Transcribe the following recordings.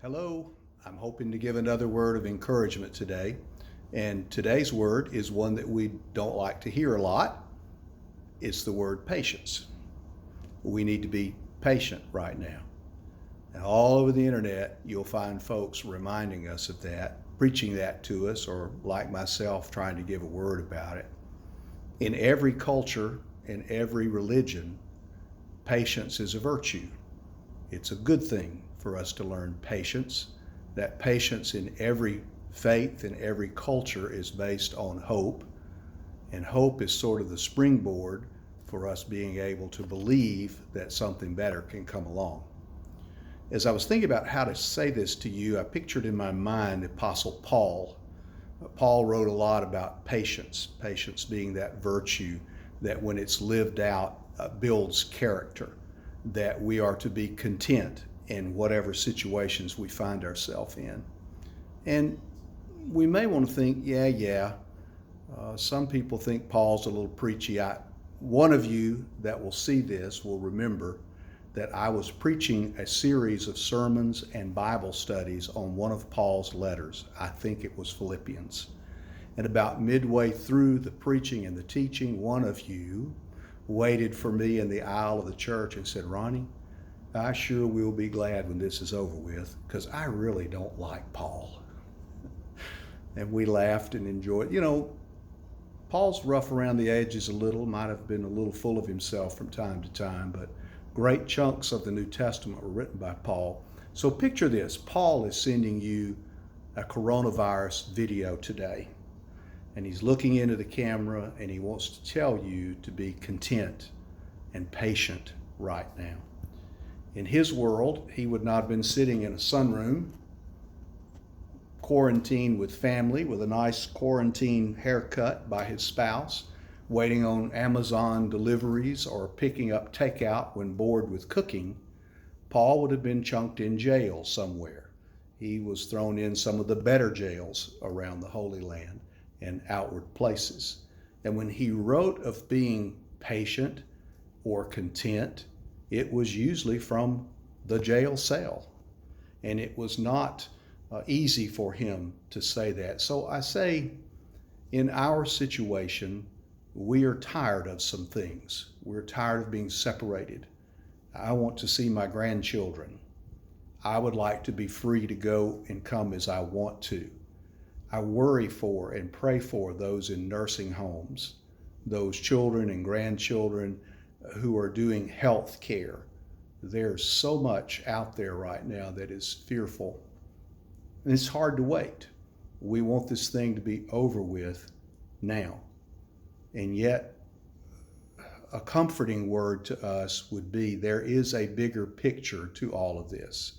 Hello, I'm hoping to give another word of encouragement today. And today's word is one that we don't like to hear a lot. It's the word patience. We need to be patient right now. And all over the internet, you'll find folks reminding us of that, preaching that to us, or like myself, trying to give a word about it. In every culture, in every religion, patience is a virtue. It's a good thing for us to learn patience. That patience in every faith and every culture is based on hope. And hope is sort of the springboard for us being able to believe that something better can come along. As I was thinking about how to say this to you, I pictured in my mind the Apostle Paul. Paul wrote a lot about patience, patience being that virtue that when it's lived out builds character, that we are to be content in whatever situations we find ourselves in. And we may want to think, some people think Paul's a little preachy. One of you that will see this will remember that I was preaching a series of sermons and Bible studies on one of Paul's letters. I think it was Philippians. And about midway through the preaching and the teaching, one of you waited for me in the aisle of the church and said, "Ronnie, I sure will be glad when this is over with, because I really don't like Paul." And we laughed and enjoyed. Paul's rough around the edges a little, might have been a little full of himself from time to time, but great chunks of the New Testament were written by Paul. So picture this. Paul is sending you a coronavirus video today, and he's looking into the camera and he wants to tell you to be content and patient right now. In his world, he would not have been sitting in a sunroom, quarantined with family, with a nice quarantine haircut by his spouse, waiting on Amazon deliveries or picking up takeout when bored with cooking. Paul would have been chunked in jail somewhere. He was thrown in some of the better jails around the Holy Land and outward places. And when he wrote of being patient or content, it was usually from the jail cell. And it was not easy for him to say that. So I say, in our situation, we are tired of some things. We're tired of being separated. I want to see my grandchildren. I would like to be free to go and come as I want to. I worry for and pray for those in nursing homes, those children and grandchildren who are doing health care. There's so much out there right now that is fearful. And it's hard to wait. We want this thing to be over with now. And yet, a comforting word to us would be there is a bigger picture to all of this.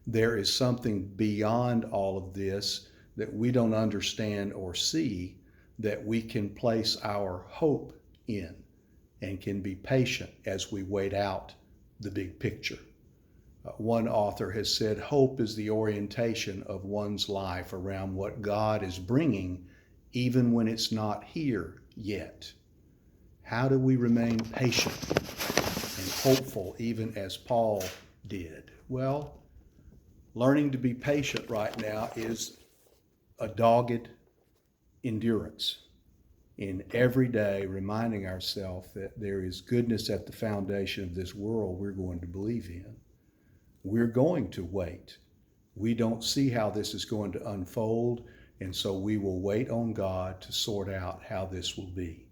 There is something beyond all of this that we don't understand or see, that we can place our hope in and can be patient as we wait out the big picture. One author has said, hope is the orientation of one's life around what God is bringing, even when it's not here yet. How do we remain patient and hopeful, even as Paul did? Well, learning to be patient right now is a dogged endurance in every day, reminding ourselves that there is goodness at the foundation of this world we're going to believe in. We're going to wait. We don't see how this is going to unfold, and so we will wait on God to sort out how this will be.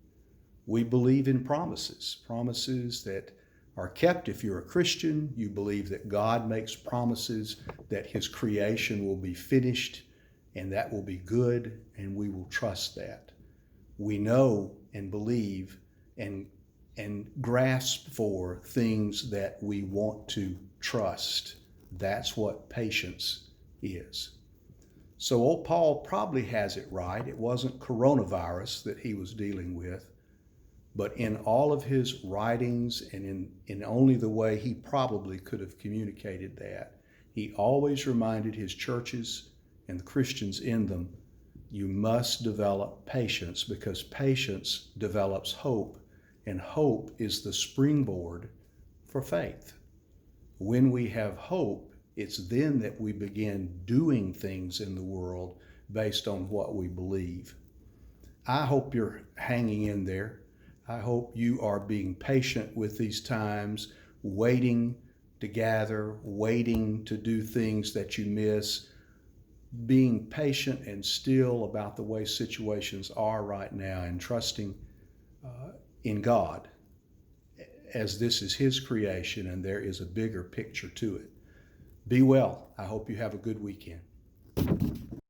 We believe in promises that are kept. If you're a Christian, you believe that God makes promises that his creation will be finished and that will be good, and we will trust that. We know and believe and grasp for things that we want to trust. That's what patience is. So old Paul probably has it right. It wasn't coronavirus that he was dealing with, but in all of his writings and in only the way he probably could have communicated that, he always reminded his churches and the Christians in them, you must develop patience, because patience develops hope, and hope is the springboard for faith. When we have hope, It's then that we begin doing things in the world based on what we believe. I hope you're hanging in there. I hope you are being patient with these times, waiting to gather, waiting to do things that you miss, being patient and still about the way situations are right now, and trusting in God, as this is His creation and there is a bigger picture to it. Be well. I hope you have a good weekend.